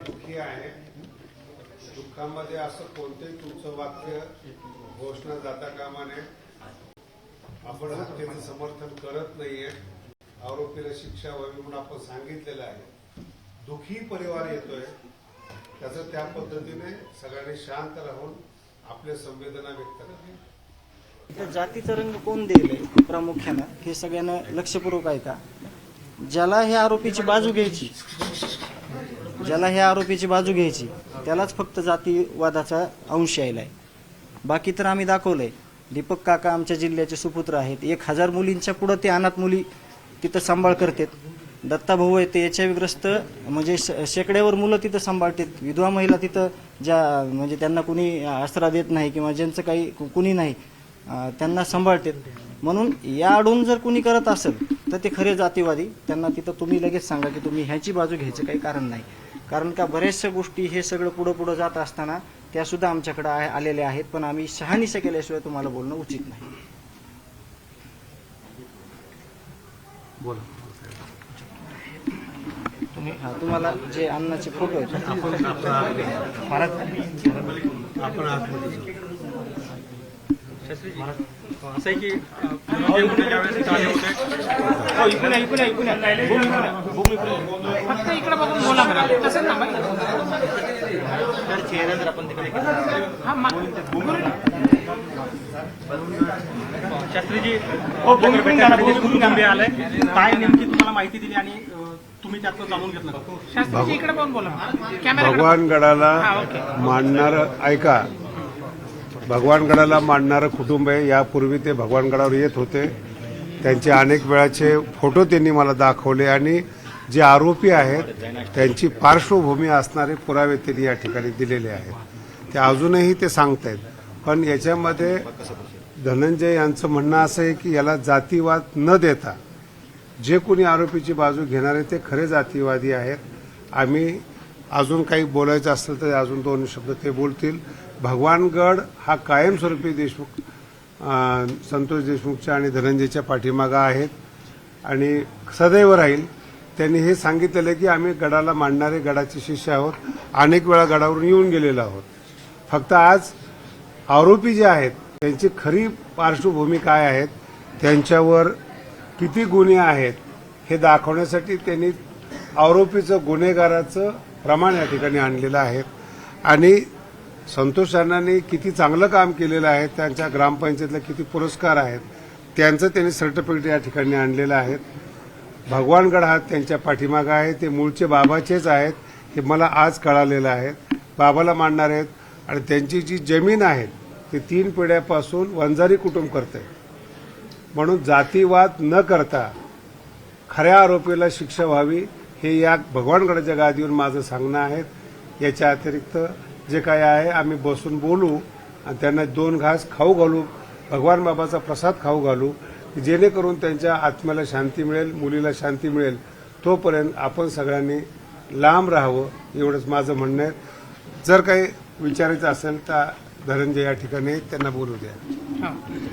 दुःखी आहे. दुःखामध्ये असं कोणतेही तुमचं वाक्य घोषणा जाता कामा नये. आपण हत्येचं समर्थन करत नाहीये. आरोपीला शिक्षा व्हावी म्हणून आपण सांगितलेलं आहे. दुःखी परिवार येतोय, त्याचं त्या पद्धतीने सगळ्यांनी शांत राहून आपल्या संवेदना व्यक्त करावी. जातीचा रंग कोण देईल प्रामुख्यानं हे सगळ्यांना लक्षपूर्वक आहे का? ज्याला ह्या आरोपीची बाजू घ्यायची, त्यालाच फक्त जातीवादाचा अंश यायलाय. बाकी तर आम्ही दाखवलंय. दीपक काका आमच्या जिल्ह्याचे सुपुत्र आहेत. 1000 मुलींच्या पुढे ते अनाथ मुली तिथं सांभाळ करतात. दत्ता भाऊ आहे ते HIV ग्रस्त, म्हणजे शेकड्यावर मुलं तिथं सांभाळतात. विधवा महिला तिथं ज्या म्हणजे त्यांना कुणी आसरा देत नाही किंवा ज्यांचं काही कुणी नाही त्यांना सांभाळतात. म्हणून या आडून जर कुणी करत असेल तर ते खरे जातीवादी. त्यांना तिथं तुम्ही लगेच सांगा की तुम्ही ह्याची बाजू घ्यायचं काही कारण नाही. कारण का बऱ्याचशा गोष्टी हे सगळं पुढं जात असताना त्या सुद्धा आमच्याकडे आलेल्या आहेत. पण आम्ही शहानिशा केल्याशिवाय तुम्हाला बोलणं उचित नाही. बोला. तुम्हाला जे अन्नाचे फोटो आहेत आपण आतमध्ये असं आहे की ज्यावेळेस आले होते फक्त इकडे बघून बोला म्हणा. तसं ना चेहरा जर आपण तिकडे शास्त्रीजी कुटुंबे आलंय, काय नेमकी तुम्हाला माहिती दिली आणि तुम्ही त्यातलं जाणून घेतलं? शास्त्रीजी इकडे बघून बोला. कॅमेरा भगवानगडाला मांडणारं ऐका. भगवानगडाला मांडणारं कुटुंब आहे. यापूर्वी ते भगवानगडावर येत होते. त्यांचे अनेक वेळाचे फोटो त्यांनी मला दाखवले आणि जे आरोपी आहेत त्यांची पार्श्वभूमी असणारे पुरावे त्यांनी या ठिकाणी दिलेले आहेत. ते अजूनही ते सांगतायत. पण याच्यामध्ये धनंजय यांचं म्हणणं असं आहे की याला जातीवाद न देता जे कोणी आरोपीची बाजू घेणारे ते खरे जातीवादी आहेत. आम्ही अजून काही बोलायचं असेल तर अजून 2 शब्द ते बोलतील. भगवानगड हा कायमस्वरूपी देशमुख संतोष देशमुखच्या आणि धनंजयच्या पाठीमागा आहेत आणि सदैव राहील. त्यांनी हे सांगितलेलं की आम्ही गडाला मांडणारे गडाचे शिष्य आहोत. अनेक वेळा गडावरून येऊन गेलेलो आहोत. फक्त आज आरोपी जे आहेत त्यांची खरी पार्श्वभूमी काय आहेत, त्यांच्यावर किती गुन्हे आहेत हे दाखवण्यासाठी त्यांनी आरोपीचं गुन्हेगाराचं प्रमाण या ठिकाणी आणलेलं आहे. आणि संतोष अण्णांनी किती चांगलं काम केलेलं आहे, त्यांच्या ग्रामपंचायतीला किती पुरस्कार आहेत त्यांचं त्यांनी सर्टिफिकेट या ठिकाणी आणलेलं आहे. भगवानगड हा त्यांच्या पाठीमागा आहे. ते मूळचे बाबाचेच आहेत हे मला आज कळालेलं आहे. बाबाला मानणार आहेत आणि त्यांची जी जमीन आहे ती 3 पिढ्यापासून वंजारी कुटुंब करते. म्हणून जातीवाद न करता खऱ्या आरोपीला शिक्षा व्हावी हे या भगवानगडाच्या गादीवर माझं सांगणं आहे. याच्या अतिरिक्त जे काय आहे आम्ही बसून बोलू आणि त्यांना 2 घास खाऊ घालू, भगवान बाबाचा प्रसाद खाऊ घालू, जेणेकरून त्यांच्या आत्म्याला शांती मिळेल, मुलीला शांती मिळेल. तोपर्यंत आपण सगळ्यांनी लांब राहावं एवढंच माझं म्हणणं आहे. जर काही विचारायचं असेल तर धनंजय या ठिकाणी त्यांना बोलू द्या.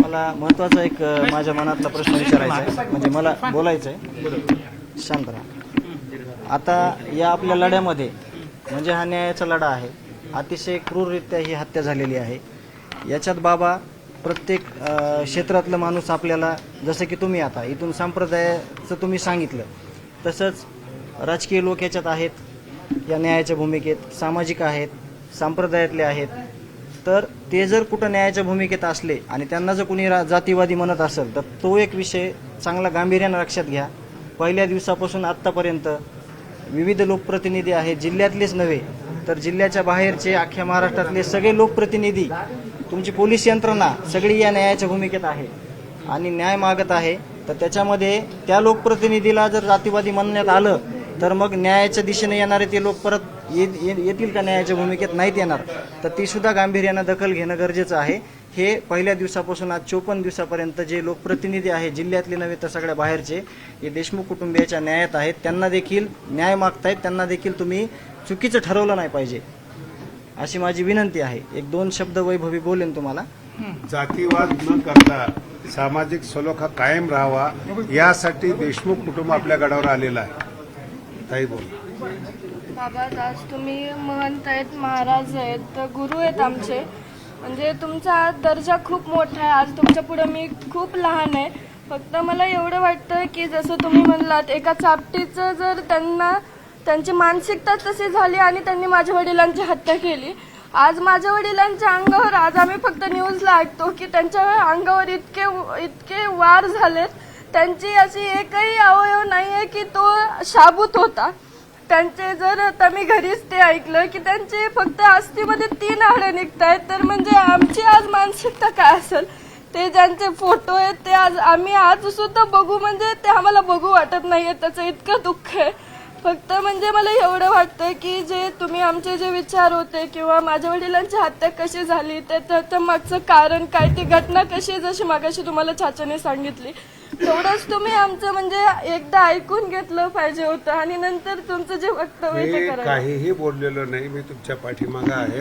मला महत्वाचा एक माझ्या मनातला प्रश्न विचारायचा आहे, म्हणजे मला बोलायचं आहे. शांत राहा. आता या आपल्या लढ्यामध्ये म्हणजे हा न्यायाचा लढा आहे. अतिशय क्रूररित्या ही हत्या झालेली आहे. याच्यात बाबा प्रत्येक क्षेत्रातलं माणूस आपल्याला, जसं की तुम्ही आता इथून संप्रदायाचं तुम्ही सांगितलं तसंच राजकीय लोक याच्यात आहेत, या न्यायाच्या भूमिकेत सामाजिक आहेत, संप्रदायातले आहेत. तर ते जर कुठं न्यायाच्या भूमिकेत असले आणि त्यांना जर कुणी जातीवादी म्हणत असेल तर तो एक विषय चांगला गांभीर्यानं लक्षात घ्या. पहिल्या दिवसापासून आत्तापर्यंत विविध लोकप्रतिनिधी आहेत, जिल्ह्यातलेच नव्हे तर जिल्ह्याच्या बाहेरचे अख्ख्या महाराष्ट्रातले सगळे लोकप्रतिनिधी, तुमची पोलीस यंत्रणा सगळी या न्यायाच्या भूमिकेत आहे आणि न्याय मागत आहे. तर त्याच्यामध्ये त्या लोकप्रतिनिधीला जर जातीवादी म्हणण्यात आलं तर मग न्यायाच्या दिशेने येणारे ते लोक परत येतील का न्यायाच्या भूमिकेत? नाहीत येणार. तर ती सुद्धा गांभीर्यानं दखल घेणं गरजेचं आहे. हे पहिल्या दिवसापासून आज 54 दिवसापर्यंत जे लोकप्रतिनिधी आहेत, जिल्ह्यातले नव्हे तर सगळ्या बाहेरचे, हे देशमुख कुटुंबियाच्या न्यायात आहेत. त्यांना देखील न्याय मागतायत. त्यांना देखील तुम्ही चुकीचं ठरवलं नाही पाहिजे अशी माझी विनंती आहे. 1-2 शब्द वैभवी बोलेन तुम्हाला. जातीवाद न करता सामाजिक सलोखा कायम राहावा यासाठी देशमुख कुटुंब आपल्या गडावर आलेलं आहे. ताई बोल. बाबा आज तुम्ही महंत आहेत, महाराज आहेत, तर गुरु आहेत आमचे. म्हणजे तुमचा दर्जा खूप मोठा आहे. आज तुमच्या पुढे मी खूप लहान आहे. फक्त मला एवढं वाटतं की जसं तुम्ही म्हणलात एका चापटीचं जर त्यांची मानसिकता तशी झाली आणि त्यांनी माझ्या वडिलांची हत्या केली. आज माझ्या वडिलांच्या अंगावर आज आम्ही फक्त न्यूजला ऐकतो की त्यांच्या अंगावर इतके वार झालेत. त्यांची अशी एकही अवयव नाहीये की तो शाबूत होता. त्यांचे जर आता मी घरीच ते ऐकलं की त्यांचे फक्त अस्थिमध्ये 3 हाडे निघतायत. तर म्हणजे आमची आज मानसिकता काय असेल. ते ज्यांचे फोटो आहेत ते आम्ही आज सुद्धा बघू म्हणजे ते आम्हाला बघू वाटत नाहीये. त्याचं इतकं दुःख आहे. फक्त म्हणजे मला एवढं वाटतं की जे तुम्ही आमचे जे विचार होते किंवा माझ्या वडिलांची हत्या कशी झाली त्याचं मागचं कारण काय, ती घटना कशी, जशी मागाशी तुम्हाला चाचाने सांगितली, तेवढंच तुम्ही आमचं म्हणजे एकदा ऐकून घेतलं पाहिजे होतं आणि नंतर तुमचं जे वक्तव्य ते मी करायचं. काहीही बोललेलो नाही. मी तुमच्या पाठीमागं आहे.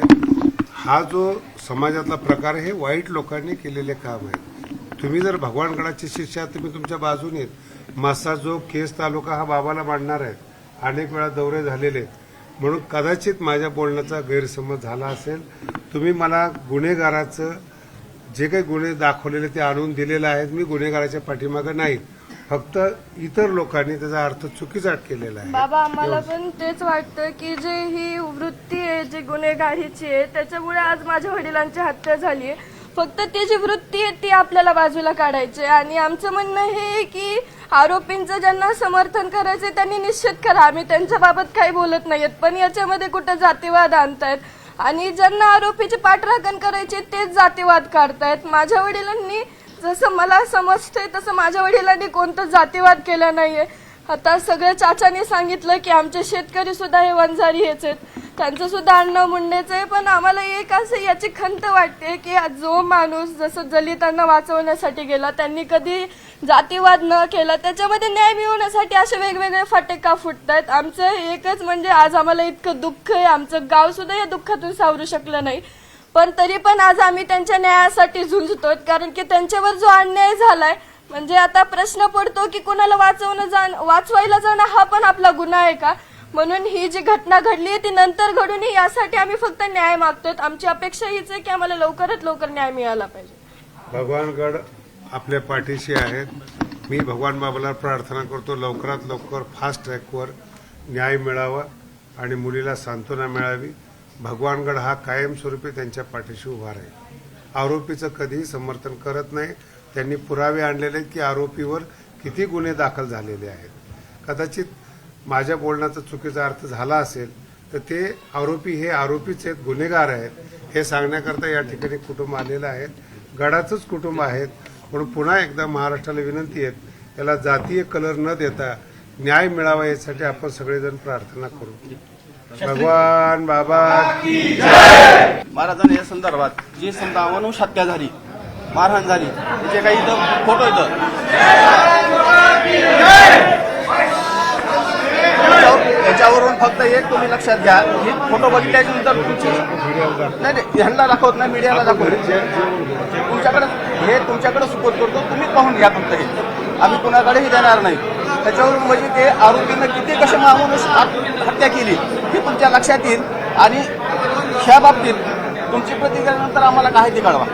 हा जो समाजातला प्रकार हे वाईट लोकांनी केलेले काम आहे. तुम्ही जर भगवानगडाची शिष्या तुम्ही तुमच्या बाजूने आहेत. मासा जो केस तालुका हा बाबाला मांडणार आहे. अनेक वेळा दौरे झालेले आहेत. म्हणून कदाचित माझ्या बोलण्याचा गैरसमज झाला असेल. तुम्ही मला गुन्हेगाराचं जे काही गुन्हे दाखवलेले ते आणून दिलेले आहेत. मी गुन्हेगाराच्या पाठीमागं नाही. फक्त इतर लोकांनी त्याचा अर्थ चुकीचा केलेला आहे. बाबा आम्हाला पण तेच वाटतं की जे ही वृत्ती आहे जी गुन्हेगारीची आहे त्याच्यामुळे आज माझ्या वडिलांची हत्या झाली आहे. फक्त ती जी वृत्ती आहे ती आपल्याला बाजूला काढायची आणि आमचं म्हणणं हे आहे की आरोपींचं ज्यांना समर्थन करायचं त्यांनी निश्चित करा. आम्ही त्यांच्या बाबत काही बोलत नाहीत. पण याच्यामध्ये कुठं जातीवाद आणतायत आणि ज्यांना आरोपीची पाठराखण करायची तेच जातीवाद काढतायत. माझ्या वडिलांनी जसं मला समजतंय तसं माझ्या वडिलांनी कोणतं जातीवाद केला नाहीये. आता सगळ्या चाचाने सांगितलं की आमचे शेतकरी सुद्धा हे वंजारी हेच आहेत, त्यांचं सुद्धा अन्न मुंडेच आहे. पण आम्हाला एक असं याची खंत वाटते की जो माणूस जसं दलितांना वाचवण्यासाठी गेला त्यांनी कधी जातीवाद न केला. त्याच्यामध्ये न्याय मिळवण्यासाठी असे वेगवेगळे फाटे का फुटतायत. आमचं एकच म्हणजे आज आम्हाला इतकं दुःख आहे. आमचं गाव सुद्धा या दुःखातून सावरू शकलं नाही. पण तरी पण आज आम्ही त्यांच्या न्यायासाठी झुंजतो. कारण की त्यांच्यावर जो अन्याय झालाय म्हणजे आता प्रश्न पडतो की कुणाला वाचवायला जाणं हा पण आपला गुन्हा आहे का. म्हणून ही जी घटना घडली ती नंतर घडू नये यासाठी आम्ही फक्त न्याय मागतोय. आमची अपेक्षा हीच आहे की आम्हाला लवकरात लवकर न्याय मिळाला पाहिजे. भगवानगड आपल्या पाठीशी आहेत. मी भगवान बाबाला प्रार्थना करतो लवकरात लवकर फास्ट ट्रॅकवर न्याय मिळावा आणि मुलीला सांत्वना मिळावी. भगवानगड हा कायमस्वरूपी त्यांच्या पाठीशी उभा राहील. आरोपीचं कधीही समर्थन करत नाही. त्यांनी पुरावे आणलेले आहेत की आरोपीवर किती गुन्हे दाखल झालेले आहेत. कदाचित माझ्या बोलण्याचा चुकीचा अर्थ झाला असेल तर ते आरोपी हे आरोपीच आहेत, गुन्हेगार आहेत हे सांगण्याकरता या ठिकाणी कुटुंब आलेलं आहे. गडाचंच कुटुंब आहेत. म्हणून पुन्हा एकदा महाराष्ट्राला विनंती आहे त्याला जातीय कलर न देता न्याय मिळावा यासाठी आपण सगळेजण प्रार्थना करू. भगवान बाबा की जय. महाराजांनी या संदर्भात जी समजा अमानुष हत्या झाली, मारहाण झाली, त्याचे काही इथं फोटो येतं याच्यावरून फक्त एक तुम्ही लक्षात घ्या. ही फोटो बघितल्याच्या नंतर तुमची नाही ह्यांना दाखवत नाही, मीडियाला दाखवत तुमच्याकडे सुपोर्ट करतो. तुम्ही पाहून घ्या फक्त हे. आम्ही कुणाकडेही देणार नाही. त्याच्यावरून म्हणजे ते आरोपीनं किती कसे माणूस हत्या केली हे तुमच्या लक्षात येईल आणि ह्या बाबतीत तुमची प्रतिक्रिया नंतर आम्हाला काय ते कळवा.